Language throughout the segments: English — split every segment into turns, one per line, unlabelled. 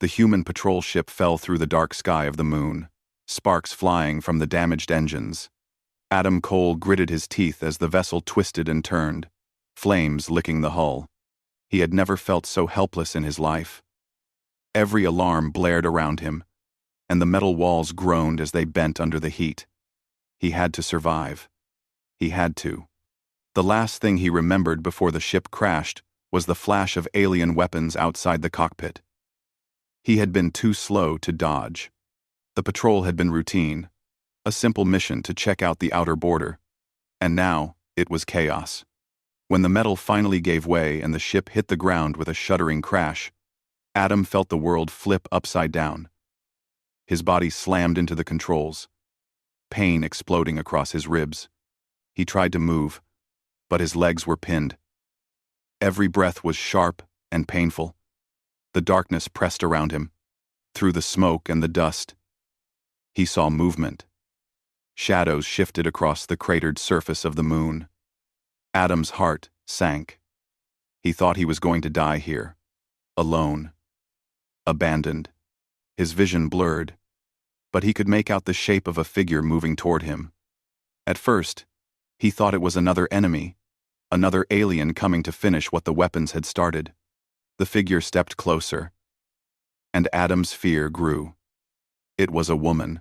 The human patrol ship fell through the dark sky of the moon, sparks flying from the damaged engines. Adam Cole gritted his teeth as the vessel twisted and turned, flames licking the hull. He had never felt so helpless in his life. Every alarm blared around him, and the metal walls groaned as they bent under the heat. He had to survive. He had to. The last thing he remembered before the ship crashed was the flash of alien weapons outside the cockpit. He had been too slow to dodge. The patrol had been routine, a simple mission to check out the outer border, and now it was chaos. When the metal finally gave way and the ship hit the ground with a shuddering crash, Adam felt the world flip upside down. His body slammed into the controls, pain exploding across his ribs. He tried to move, but his legs were pinned. Every breath was sharp and painful. The darkness pressed around him. Through the smoke and the dust, he saw movement. Shadows shifted across the cratered surface of the moon. Adam's heart sank. He thought he was going to die here, alone, abandoned. His vision blurred, but he could make out the shape of a figure moving toward him. At first, he thought it was another enemy, another alien coming to finish what the weapons had started. The figure stepped closer, and Adam's fear grew. It was a woman,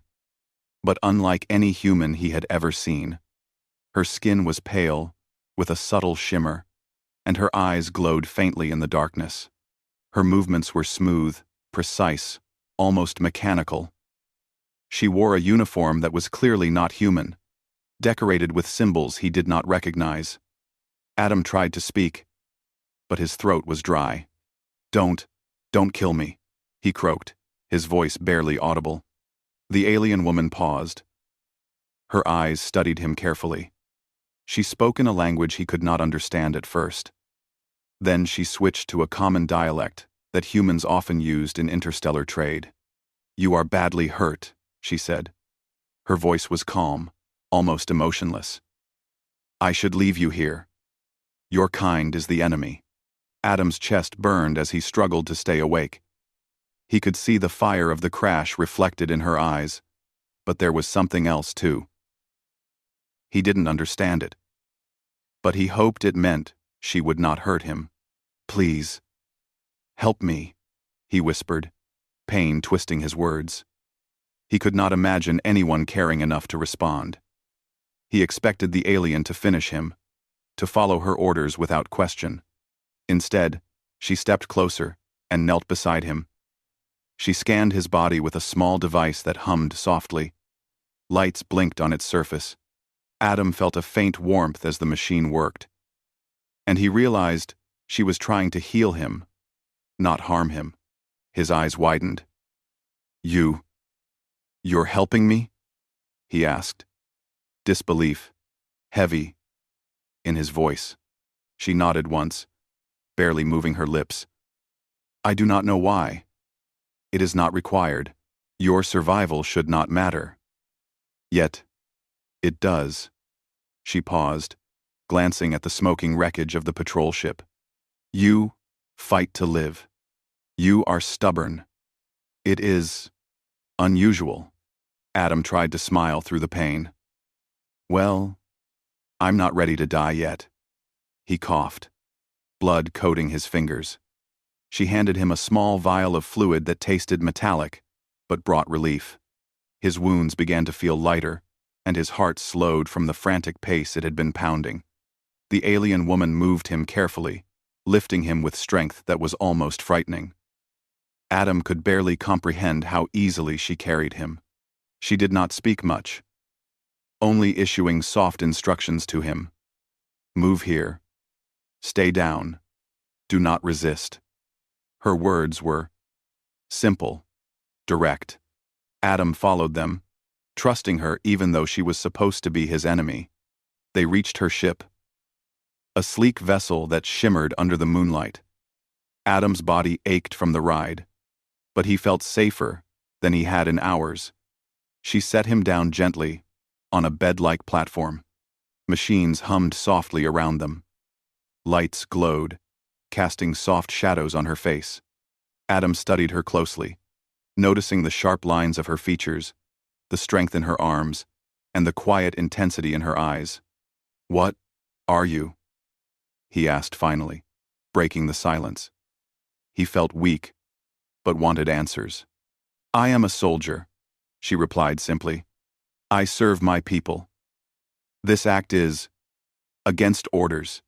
but unlike any human he had ever seen. Her skin was pale, with a subtle shimmer, and her eyes glowed faintly in the darkness. Her movements were smooth, precise, almost mechanical. She wore a uniform that was clearly not human, decorated with symbols he did not recognize. Adam tried to speak, but his throat was dry. Don't kill me," he croaked, his voice barely audible. The alien woman paused. Her eyes studied him carefully. She spoke in a language he could not understand at first. Then she switched to a common dialect that humans often used in interstellar trade. "You are badly hurt," she said. Her voice was calm, almost emotionless. "I should leave you here. Your kind is the enemy." Adam's chest burned as he struggled to stay awake. He could see the fire of the crash reflected in her eyes, but there was something else too. He didn't understand it, but he hoped it meant she would not hurt him. "Please, help me," he whispered, pain twisting his words. He could not imagine anyone caring enough to respond. He expected the alien to finish him, to follow her orders without question. Instead, she stepped closer and knelt beside him. She scanned his body with a small device that hummed softly. Lights blinked on its surface. Adam felt a faint warmth as the machine worked. And he realized she was trying to heal him, not harm him. His eyes widened. You're helping me?" he asked. Disbelief, heavy, in his voice. She nodded once, barely moving her lips. "I do not know why. It is not required. Your survival should not matter. Yet, it does." She paused, glancing at the smoking wreckage of the patrol ship. "You fight to live. You are stubborn. It is unusual." Adam tried to smile through the pain. "Well, I'm not ready to die yet." He coughed, blood coating his fingers. She handed him a small vial of fluid that tasted metallic, but brought relief. His wounds began to feel lighter, and his heart slowed from the frantic pace it had been pounding. The alien woman moved him carefully, lifting him with strength that was almost frightening. Adam could barely comprehend how easily she carried him. She did not speak much, only issuing soft instructions to him. "Move here. Stay down. Do not resist." Her words were simple, direct. Adam followed them, trusting her even though she was supposed to be his enemy. They reached her ship, a sleek vessel that shimmered under the moonlight. Adam's body ached from the ride, but he felt safer than he had in hours. She set him down gently on a bed-like platform. Machines hummed softly around them. Lights glowed, casting soft shadows on her face. Adam studied her closely, noticing the sharp lines of her features, the strength in her arms, and the quiet intensity in her eyes. "What are you?" he asked finally, breaking the silence. He felt weak, but wanted answers. "I am a soldier," she replied simply. "I serve my people. This act is against orders."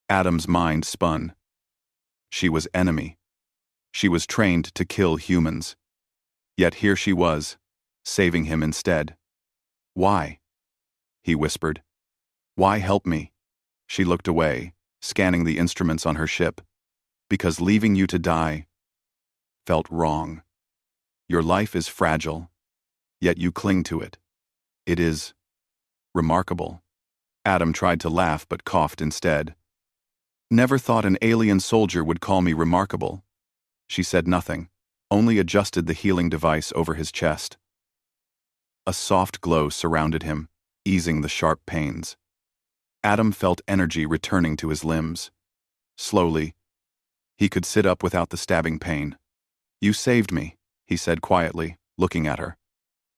Adam's mind spun. She was enemy. She was trained to kill humans. Yet here she was, saving him instead. "Why?" he whispered. "Why help me?" She looked away, scanning the instruments on her ship. "Because leaving you to die felt wrong. Your life is fragile, yet you cling to it. It is remarkable." Adam tried to laugh but coughed instead. "Never thought an alien soldier would call me remarkable." She said nothing, only adjusted the healing device over his chest. A soft glow surrounded him, easing the sharp pains. Adam felt energy returning to his limbs. Slowly, he could sit up without the stabbing pain. "You saved me," he said quietly, looking at her.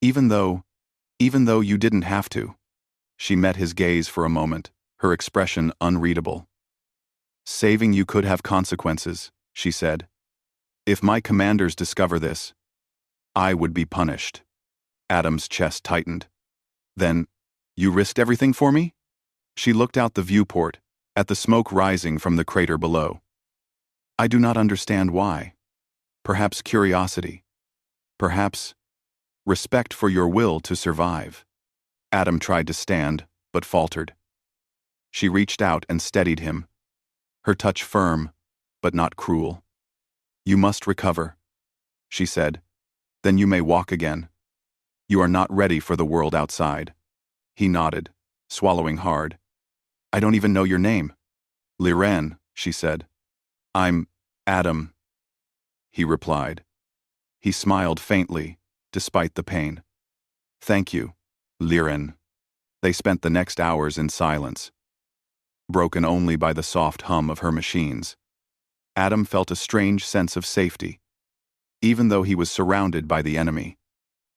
Even though you didn't have to." She met his gaze for a moment, her expression unreadable. "Saving you could have consequences," she said. "If my commanders discover this, I would be punished." Adam's chest tightened. "Then, you risked everything for me?" She looked out the viewport, at the smoke rising from the crater below. "I do not understand why. Perhaps curiosity. Perhaps respect for your will to survive." Adam tried to stand, but faltered. She reached out and steadied him, her touch firm, but not cruel. "You must recover," she said. "Then you may walk again. You are not ready for the world outside." He nodded, swallowing hard. "I don't even know your name." "Liren," she said. "I'm Adam," he replied. He smiled faintly, despite the pain. "Thank you, Liren." They spent the next hours in silence, broken only by the soft hum of her machines. Adam felt a strange sense of safety, even though he was surrounded by the enemy.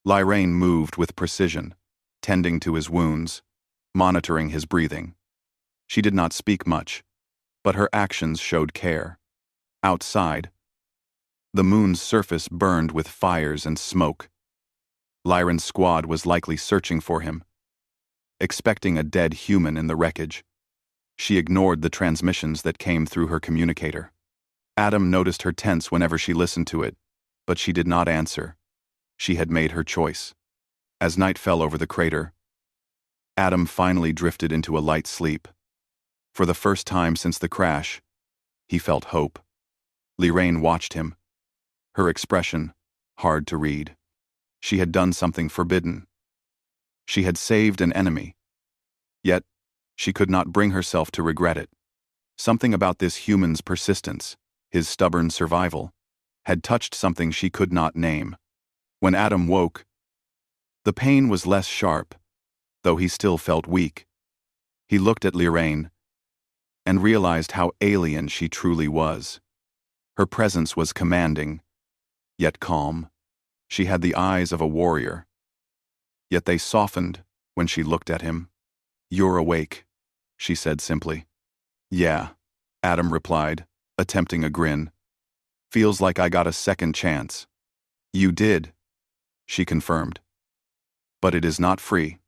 Liren moved with precision, tending to his wounds, monitoring his breathing. She did not speak much, but her actions showed care. Outside, the moon's surface burned with fires and smoke. Liren's squad was likely searching for him, expecting a dead human in the wreckage. She ignored the transmissions that came through her communicator. Adam noticed her tense whenever she listened to it, but she did not answer. She had made her choice. As night fell over the crater, Adam finally drifted into a light sleep. For the first time since the crash, he felt hope. Liren watched him, her expression hard to read. She had done something forbidden. She had saved an enemy. Yet, she could not bring herself to regret it. Something about this human's persistence, his stubborn survival, had touched something she could not name. When Adam woke, the pain was less sharp, though he still felt weak. He looked at Liren and realized how alien she truly was. Her presence was commanding, yet calm. She had the eyes of a warrior, yet they softened when she looked at him. "You're awake," she said simply. "Yeah," Adam replied, attempting a grin. "Feels like I got a second chance." "You did," she confirmed. "But it is not free.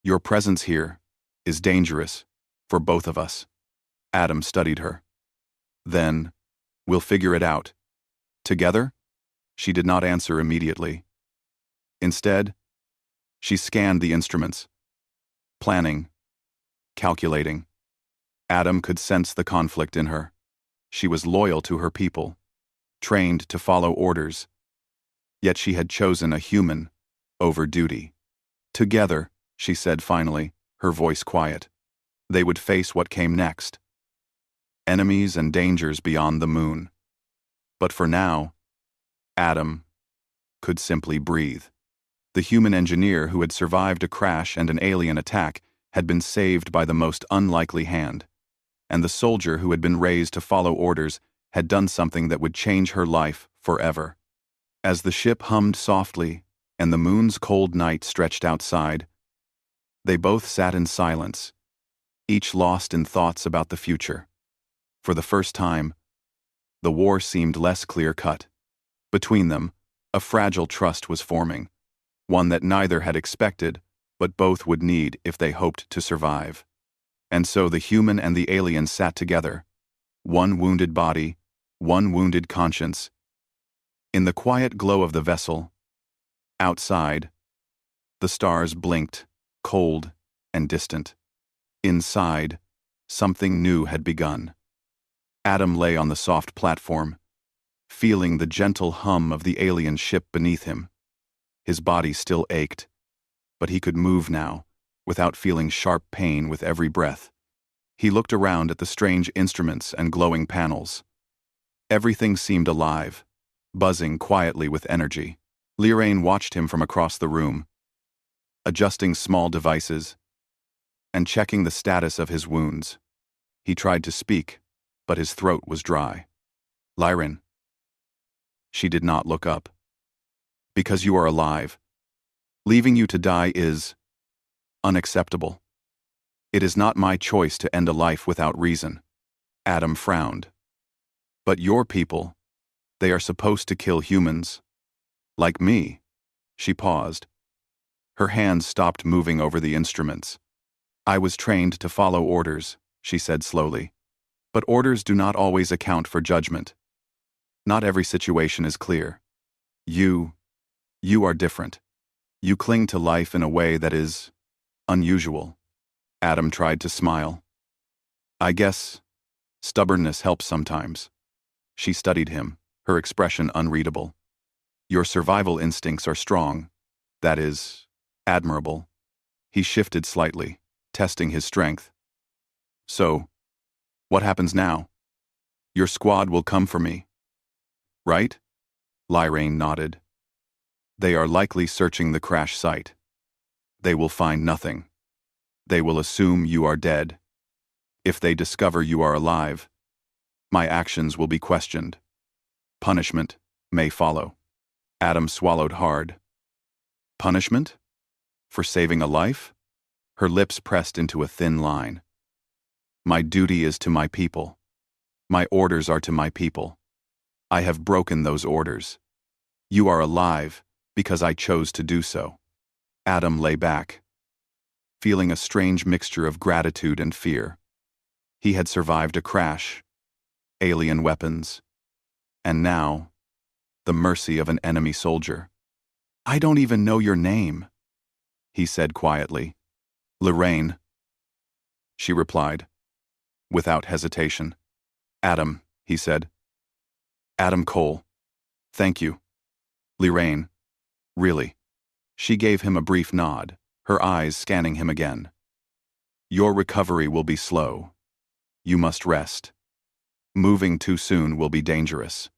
Your presence here is dangerous for both of us." Adam studied her. "Then, we'll figure it out. Together?" She did not answer immediately. Instead, she scanned the instruments, planning, calculating. Adam could sense the conflict in her. She was loyal to her people, trained to follow orders, yet she had chosen a human over duty. "Together," she said finally, her voice quiet. They would face what came next. Enemies and dangers beyond the moon. But for now, Adam could simply breathe. The human engineer who had survived a crash and an alien attack had been saved by the most unlikely hand, and the soldier who had been raised to follow orders had done something that would change her life forever. As the ship hummed softly and the moon's cold night stretched outside, they both sat in silence, each lost in thoughts about the future. For the first time, the war seemed less clear-cut. Between them, a fragile trust was forming, one that neither had expected, but both would need if they hoped to survive. And so the human and the alien sat together, one wounded body, one wounded conscience. In the quiet glow of the vessel, outside, the stars blinked, cold and distant. Inside, something new had begun. Adam lay on the soft platform, feeling the gentle hum of the alien ship beneath him. His body still ached, but he could move now, without feeling sharp pain with every breath. He looked around at the strange instruments and glowing panels. Everything seemed alive, buzzing quietly with energy. Liraine watched him from across the room, adjusting small devices and checking the status of his wounds. He tried to speak, but his throat was dry. Liraine. She did not look up. Because you are alive. Leaving you to die is unacceptable. It is not my choice to end a life without reason. Adam frowned. But your people, they are supposed to kill humans. Like me. She paused. Her hands stopped moving over the instruments. I was trained to follow orders, she said slowly. But orders do not always account for judgment. Not every situation is clear. You are different. You cling to life in a way that is unusual. Adam tried to smile. I guess stubbornness helps sometimes. She studied him, her expression unreadable. Your survival instincts are strong. That is admirable. He shifted slightly, testing his strength. So, what happens now? Your squad will come for me. Right? Liraine nodded. They are likely searching the crash site. They will find nothing. They will assume you are dead. If they discover you are alive, my actions will be questioned. Punishment may follow. Adam swallowed hard. Punishment? For saving a life? Her lips pressed into a thin line. My duty is to my people. My orders are to my people. I have broken those orders. You are alive because I chose to do so. Adam lay back, feeling a strange mixture of gratitude and fear. He had survived a crash, alien weapons, and now, the mercy of an enemy soldier. I don't even know your name, he said quietly. Liraine, she replied, without hesitation. Adam, he said. Adam Cole. Thank you. Liraine, really. She gave him a brief nod, her eyes scanning him again. Your recovery will be slow. You must rest. Moving too soon will be dangerous.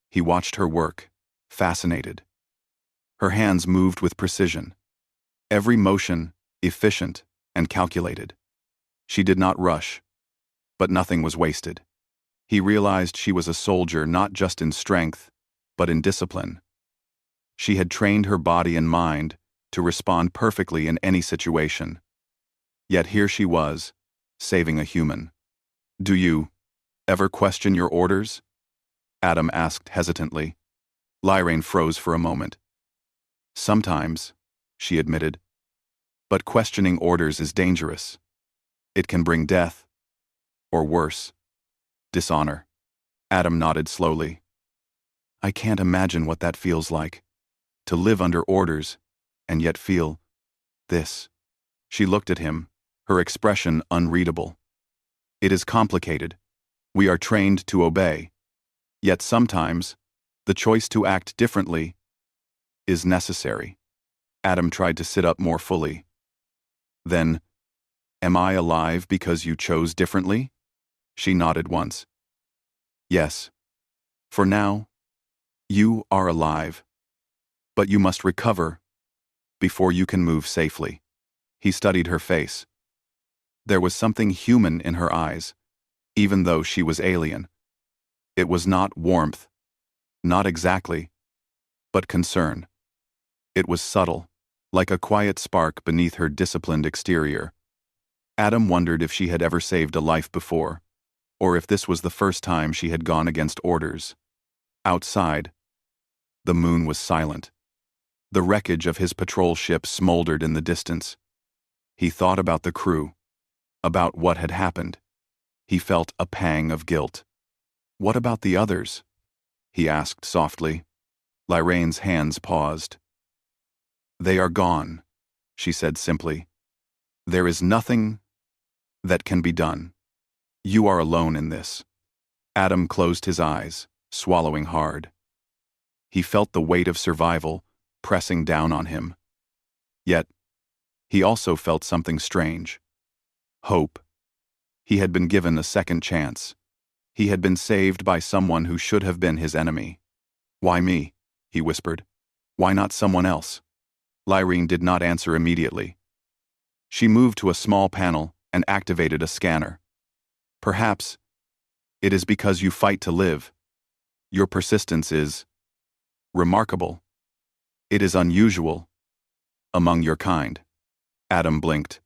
He watched her work, fascinated. Her hands moved with precision, every motion efficient and calculated. She did not rush, but nothing was wasted. He realized she was a soldier not just in strength, but in discipline. She had trained her body and mind to respond perfectly in any situation. Yet here she was, saving a human. Do you ever question your orders? Adam asked hesitantly. Liraine froze for a moment. Sometimes, she admitted. But questioning orders is dangerous. It can bring death, or worse, dishonor. Adam nodded slowly. I can't imagine what that feels like. To live under orders, and yet feel this. She looked at him, her expression unreadable. It is complicated. We are trained to obey. Yet sometimes, the choice to act differently is necessary. Adam tried to sit up more fully. Then, am I alive because you chose differently? She nodded once. Yes. For now, you are alive. But you must recover before you can move safely. He studied her face. There was something human in her eyes, even though she was alien. It was not warmth, Not exactly, but concern. It was subtle, like a quiet spark beneath her disciplined exterior. Adam wondered if she had ever saved a life before, or if this was the first time she had gone against orders. Outside, the moon was silent. The wreckage of his patrol ship smoldered in the distance. He thought about the crew, about what had happened. He felt a pang of guilt. What about the others? He asked softly. Lyraine's hands paused. They are gone, she said simply. There is nothing that can be done. You are alone in this. Adam closed his eyes, swallowing hard. He felt the weight of survival pressing down on him. Yet, he also felt something strange. Hope. He had been given a second chance. He had been saved by someone who should have been his enemy. Why me? He whispered. Why not someone else? Lyrene did not answer immediately. She moved to a small panel and activated a scanner. Perhaps it is because you fight to live. Your persistence is remarkable. It is unusual among your kind. Adam blinked.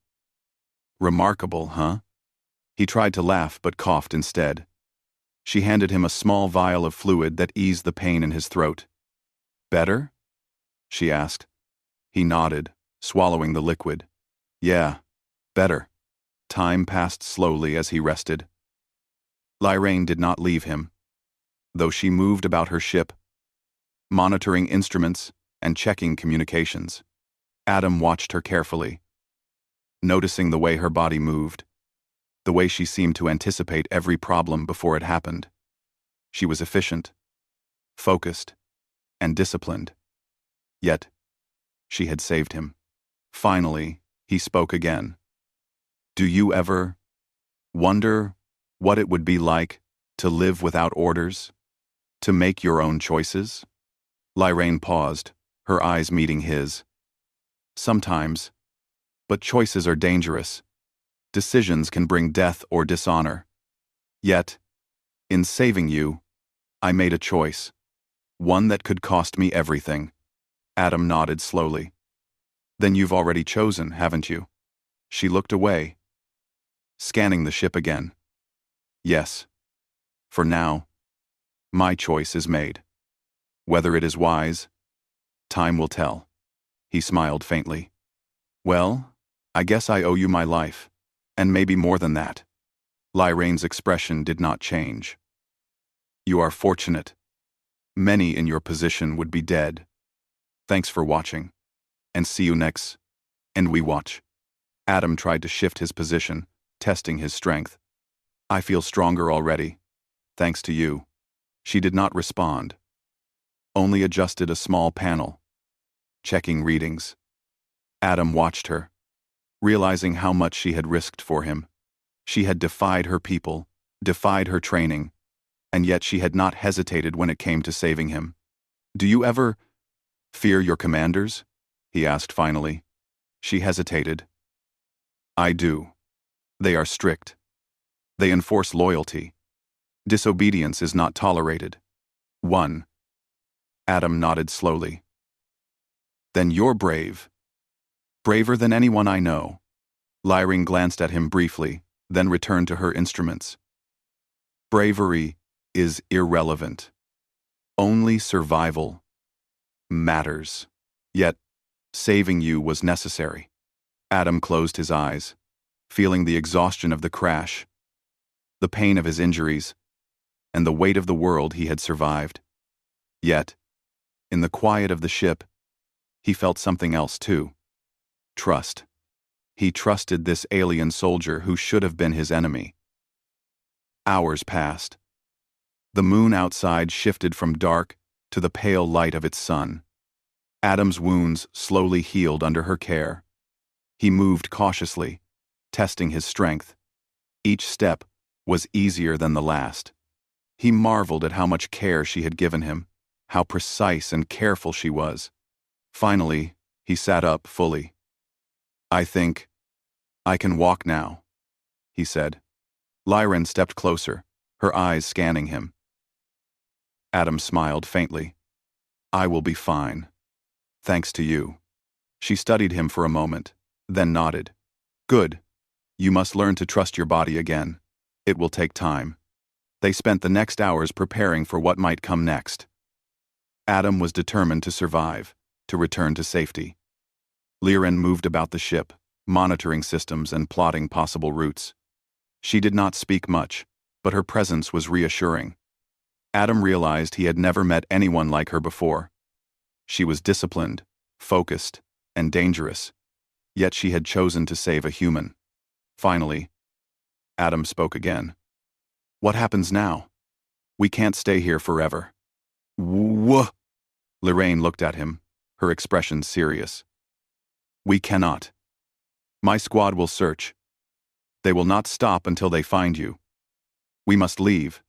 Remarkable, huh? He tried to laugh but coughed instead. She handed him a small vial of fluid that eased the pain in his throat. Better? She asked. He nodded, swallowing the liquid. Yeah, better. Time passed slowly as he rested. Lyrane did not leave him, though she moved about her ship, monitoring instruments and checking communications. Adam watched her carefully, noticing the way her body moved, the way she seemed to anticipate every problem before it happened. She was efficient, focused, and disciplined. Yet, she had saved him. Finally, he spoke again. Do you ever wonder what it would be like to live without orders? To make your own choices? Lyrane paused, her eyes meeting his. Sometimes, but choices are dangerous. Decisions can bring death or dishonor. Yet, in saving you, I made a choice. One that could cost me everything. Adam nodded slowly. Then you've already chosen, haven't you? She looked away, scanning the ship again. Yes. For now, my choice is made. Whether it is wise, time will tell. He smiled faintly. Well, I guess I owe you my life, and maybe more than that. Lyrane's expression did not change. You are fortunate. Many in your position would be dead. Thanks for watching. And see you next. And we watch. Adam tried to shift his position, testing his strength. I feel stronger already. Thanks to you. She did not respond. Only adjusted a small panel, checking readings. Adam watched her, realizing how much she had risked for him. She had defied her people, defied her training, and yet she had not hesitated when it came to saving him. Do you ever fear your commanders? He asked finally. She hesitated. I do. They are strict. They enforce loyalty. Disobedience is not tolerated. 1. Adam nodded slowly. Then you're brave. Braver than anyone I know. Lyrene glanced at him briefly, then returned to her instruments. Bravery is irrelevant. Only survival matters. Yet, saving you was necessary. Adam closed his eyes, feeling the exhaustion of the crash, the pain of his injuries, and the weight of the world he had survived. Yet, in the quiet of the ship, he felt something else too. Trust. He trusted this alien soldier who should have been his enemy. Hours passed. The moon outside shifted from dark to the pale light of its sun. Adam's wounds slowly healed under her care. He moved cautiously, testing his strength. Each step was easier than the last. He marveled at how much care she had given him, how precise and careful she was. Finally, he sat up fully. I think I can walk now, he said. Lyrene stepped closer, her eyes scanning him. Adam smiled faintly. I will be fine. Thanks to you. She studied him for a moment, then nodded. Good. You must learn to trust your body again. It will take time. They spent the next hours preparing for what might come next. Adam was determined to survive, to return to safety. Liren moved about the ship, monitoring systems and plotting possible routes. She did not speak much, but her presence was reassuring. Adam realized he had never met anyone like her before. She was disciplined, focused, and dangerous, yet she had chosen to save a human. Finally, Adam spoke again. What happens now? We can't stay here forever. Whoa! Lorraine looked at him, her expression serious. We cannot. My squad will search. They will not stop until they find you. We must leave.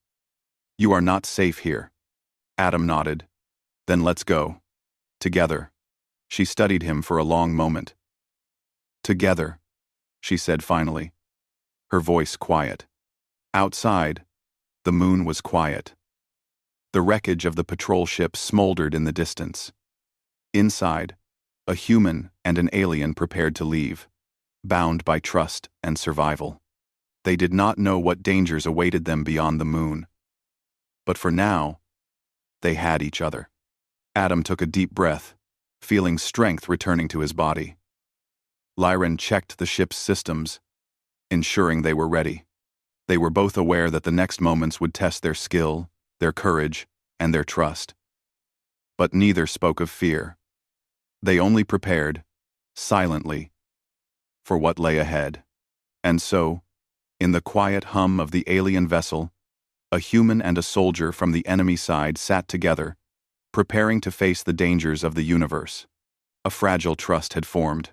You are not safe here. Adam nodded. Then let's go. Together. She studied him for a long moment. Together, she said finally, her voice quiet. Outside, the moon was quiet. The wreckage of the patrol ship smoldered in the distance. Inside, a human and an alien prepared to leave, bound by trust and survival. They did not know what dangers awaited them beyond the moon. But for now, they had each other. Adam took a deep breath, feeling strength returning to his body. Liren checked the ship's systems, ensuring they were ready. They were both aware that the next moments would test their skill, their courage, and their trust. But neither spoke of fear. They only prepared, silently, for what lay ahead. And so, in the quiet hum of the alien vessel, a human and a soldier from the enemy side sat together, preparing to face the dangers of the universe. A fragile trust had formed.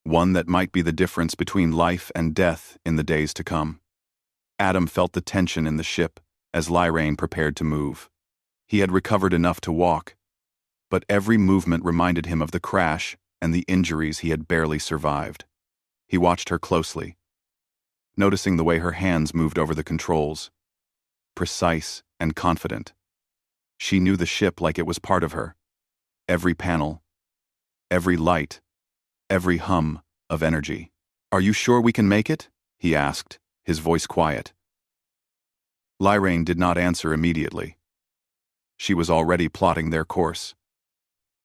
One that might be the difference between life and death in the days to come. Adam felt the tension in the ship as Liren prepared to move. He had recovered enough to walk, but every movement reminded him of the crash and the injuries he had barely survived. He watched her closely, noticing the way her hands moved over the controls, precise and confident. She knew the ship like it was part of her. Every panel, every light, every hum of energy. Are you sure we can make it? He asked, his voice quiet. Liren did not answer immediately. She was already plotting their course.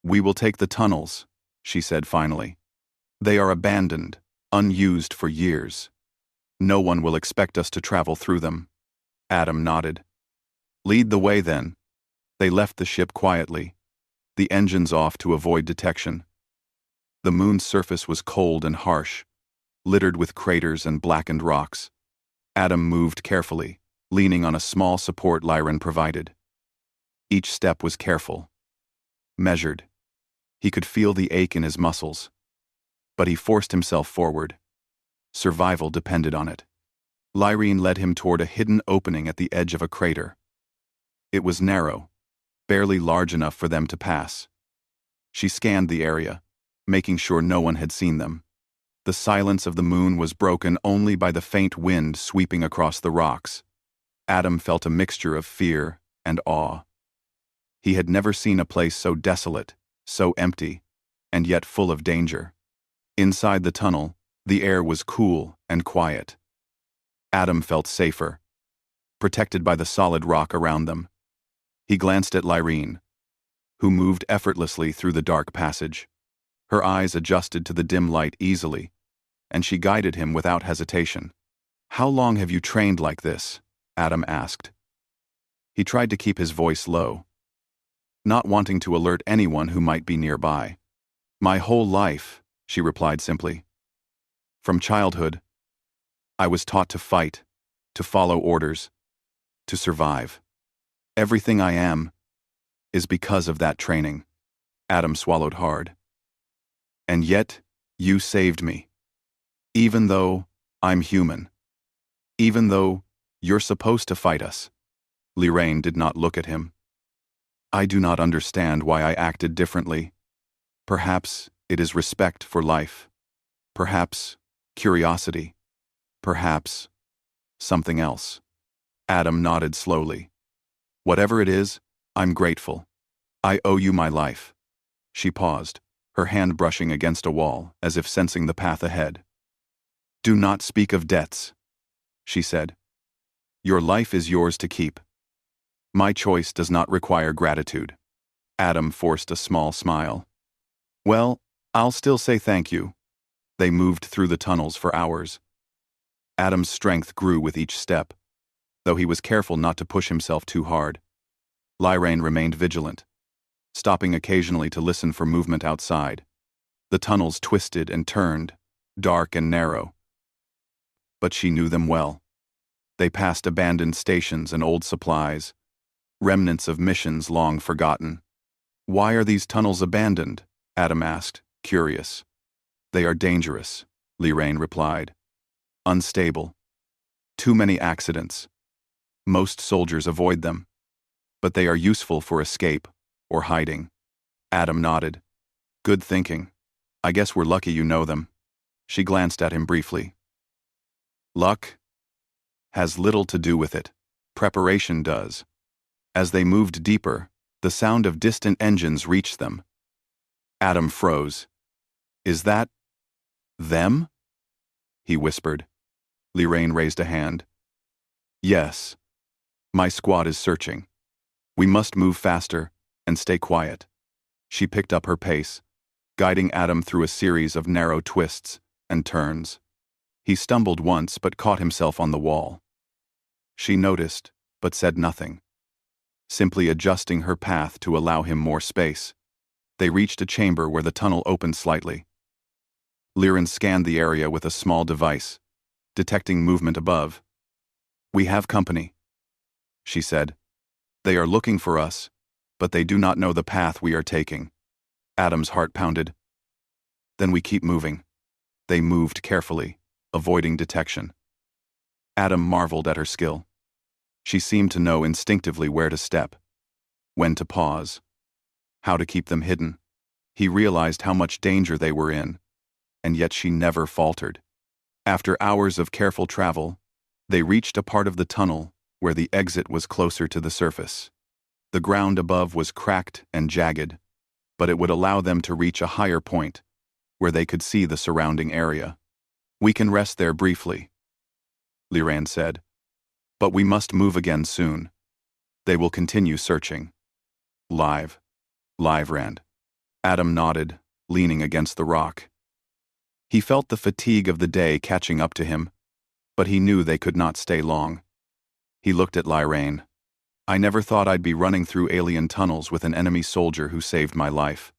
We will take the tunnels, she said finally. They are abandoned, unused for years. No one will expect us to travel through them. Adam nodded. Lead the way then. They left the ship quietly, the engines off to avoid detection. The moon's surface was cold and harsh, littered with craters and blackened rocks. Adam moved carefully, leaning on a small support Liren provided. Each step was careful, measured. He could feel the ache in his muscles, but he forced himself forward. Survival depended on it. Liren led him toward a hidden opening at the edge of a crater. It was narrow, barely large enough for them to pass. She scanned the area, making sure no one had seen them. The silence of the moon was broken only by the faint wind sweeping across the rocks. Adam felt a mixture of fear and awe. He had never seen a place so desolate, so empty, and yet full of danger. Inside the tunnel, the air was cool and quiet. Adam felt safer, protected by the solid rock around them. He glanced at Liren, who moved effortlessly through the dark passage. Her eyes adjusted to the dim light easily, and she guided him without hesitation. How long have you trained like this? Adam asked. He tried to keep his voice low, not wanting to alert anyone who might be nearby. My whole life, she replied simply. From childhood, I was taught to fight, to follow orders, to survive. Everything I am is because of that training. Adam swallowed hard. And yet, you saved me. Even though I'm human. Even though you're supposed to fight us. Liren did not look at him. I do not understand why I acted differently. Perhaps it is respect for life. Perhaps curiosity. Perhaps something else. Adam nodded slowly. Whatever it is, I'm grateful. I owe you my life. She paused, her hand brushing against a wall, as if sensing the path ahead. Do not speak of debts, she said. Your life is yours to keep. My choice does not require gratitude. Adam forced a small smile. Well, I'll still say thank you. They moved through the tunnels for hours. Adam's strength grew with each step, though he was careful not to push himself too hard. Lyrane remained vigilant, stopping occasionally to listen for movement outside. The tunnels twisted and turned, dark and narrow. But she knew them well. They passed abandoned stations and old supplies, remnants of missions long forgotten. Why are these tunnels abandoned? Adam asked, curious. They are dangerous, Lyrane replied. Unstable. Too many accidents. Most soldiers avoid them, but they are useful for escape or hiding. Adam nodded. Good thinking. I guess we're lucky you know them. She glanced at him briefly. Luck has little to do with it. Preparation does. As they moved deeper, the sound of distant engines reached them. Adam froze. Is that them? He whispered. Lyrane raised a hand. Yes. My squad is searching. We must move faster and stay quiet. She picked up her pace, guiding Adam through a series of narrow twists and turns. He stumbled once but caught himself on the wall. She noticed, but said nothing, simply adjusting her path to allow him more space. They reached a chamber where the tunnel opened slightly. Lyrane scanned the area with a small device, detecting movement above. We have company, she said. They are looking for us, but they do not know the path we are taking. Adam's heart pounded. Then we keep moving. They moved carefully, avoiding detection. Adam marveled at her skill. She seemed to know instinctively where to step, when to pause, how to keep them hidden. He realized how much danger they were in, and yet she never faltered. After hours of careful travel, they reached a part of the tunnel where the exit was closer to the surface. The ground above was cracked and jagged, but it would allow them to reach a higher point, where they could see the surrounding area. We can rest there briefly, Lyrane said. But we must move again soon. They will continue searching. Live, Rand. Adam nodded, leaning against the rock. He felt the fatigue of the day catching up to him, but he knew they could not stay long. He looked at Lyrane. I never thought I'd be running through alien tunnels with an enemy soldier who saved my life.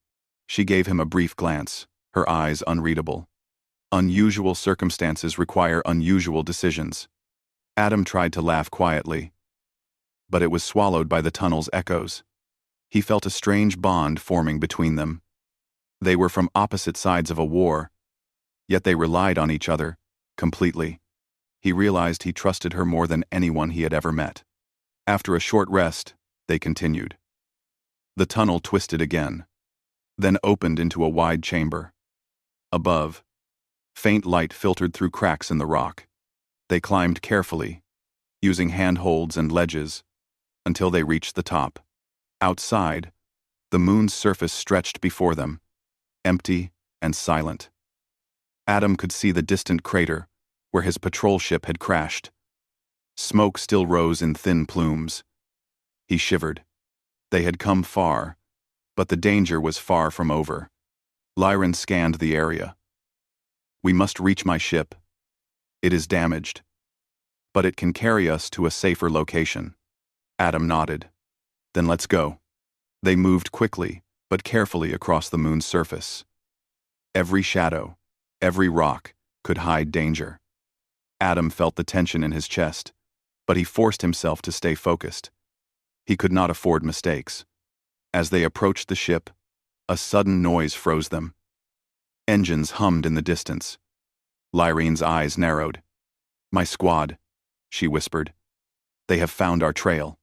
She gave him a brief glance, her eyes unreadable. Unusual circumstances require unusual decisions. Adam tried to laugh quietly, but it was swallowed by the tunnel's echoes. He felt a strange bond forming between them. They were from opposite sides of a war, yet they relied on each other, completely. He realized he trusted her more than anyone he had ever met. After a short rest, they continued. The tunnel twisted again, then opened into a wide chamber. Above, faint light filtered through cracks in the rock. They climbed carefully, using handholds and ledges, until they reached the top. Outside, the moon's surface stretched before them, empty and silent. Adam could see the distant crater, where his patrol ship had crashed. Smoke still rose in thin plumes. He shivered. They had come far, but the danger was far from over. Lyrane scanned the area. We must reach my ship. It is damaged, but it can carry us to a safer location. Adam nodded. Then let's go. They moved quickly, but carefully across the moon's surface. Every shadow, every rock, could hide danger. Adam felt the tension in his chest, but he forced himself to stay focused. He could not afford mistakes. As they approached the ship, a sudden noise froze them. Engines hummed in the distance. Lyrane's eyes narrowed. My squad, she whispered. They have found our trail.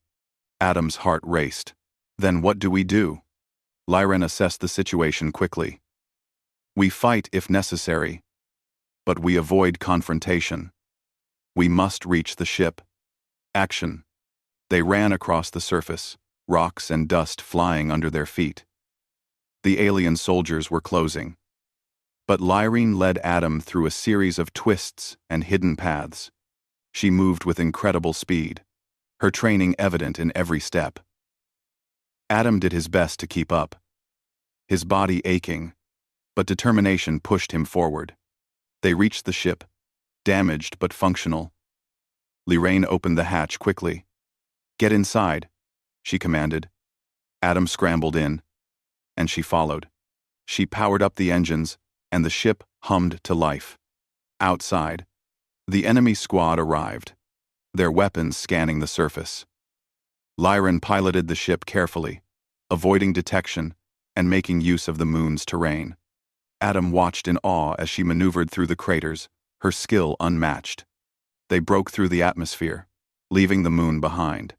Adam's heart raced. Then what do we do? Lyrane assessed the situation quickly. We fight if necessary, but we avoid confrontation. We must reach the ship. Action. They ran across the surface, rocks and dust flying under their feet. The alien soldiers were closing. But Lyrene led Adam through a series of twists and hidden paths. She moved with incredible speed, her training evident in every step. Adam did his best to keep up, his body aching, but determination pushed him forward. They reached the ship, damaged but functional. Lyrene opened the hatch quickly. "Get inside," she commanded. Adam scrambled in, and she followed. She powered up the engines, and the ship hummed to life. Outside, the enemy squad arrived, their weapons scanning the surface. Lyrene piloted the ship carefully, avoiding detection and making use of the moon's terrain. Adam watched in awe as she maneuvered through the craters, her skill unmatched. They broke through the atmosphere, leaving the moon behind.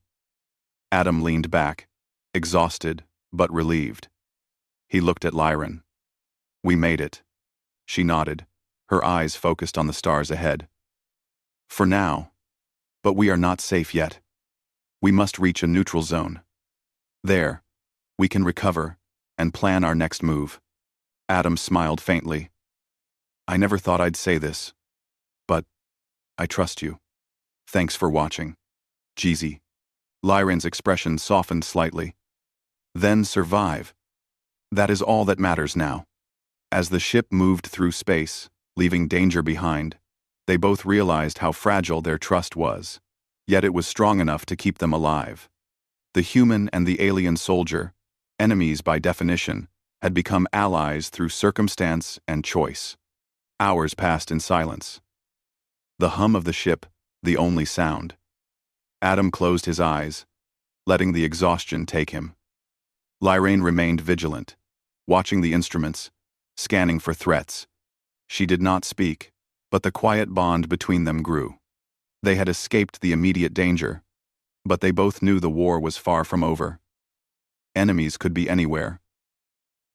Adam leaned back, exhausted but relieved. He looked at Lyrene. "We made it." She nodded, her eyes focused on the stars ahead. "For now. But we are not safe yet. We must reach a neutral zone. There, we can recover and plan our next move." Adam smiled faintly. "I never thought I'd say this, but I trust you. Thanks for watching. Jeezy." Lyrene's expression softened slightly. "Then survive. That is all that matters now." As the ship moved through space, leaving danger behind, they both realized how fragile their trust was, yet it was strong enough to keep them alive. The human and the alien soldier, enemies by definition, had become allies through circumstance and choice. Hours passed in silence. The hum of the ship, the only sound. Adam closed his eyes, letting the exhaustion take him. Lyrene remained vigilant, watching the instruments, scanning for threats. She did not speak, but the quiet bond between them grew. They had escaped the immediate danger, but they both knew the war was far from over. Enemies could be anywhere,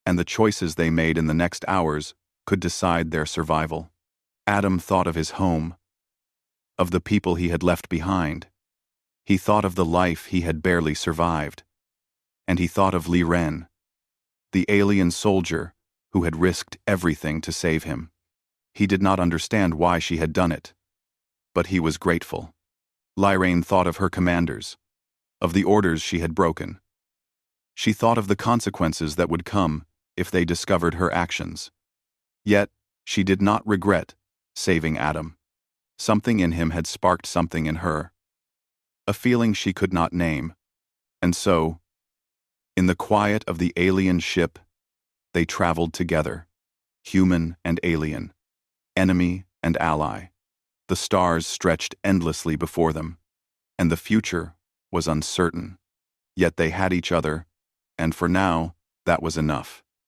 and the choices they made in the next hours could decide their survival. Adam thought of his home, of the people he had left behind. He thought of the life he had barely survived. And he thought of Lyrene, the alien soldier who had risked everything to save him. He did not understand why she had done it, but he was grateful. Lyrene thought of her commanders, of the orders she had broken. She thought of the consequences that would come if they discovered her actions. Yet, she did not regret saving Adam. Something in him had sparked something in her, a feeling she could not name. And so, in the quiet of the alien ship, they traveled together, human and alien, enemy and ally. The stars stretched endlessly before them, and the future was uncertain. Yet they had each other, and for now, that was enough.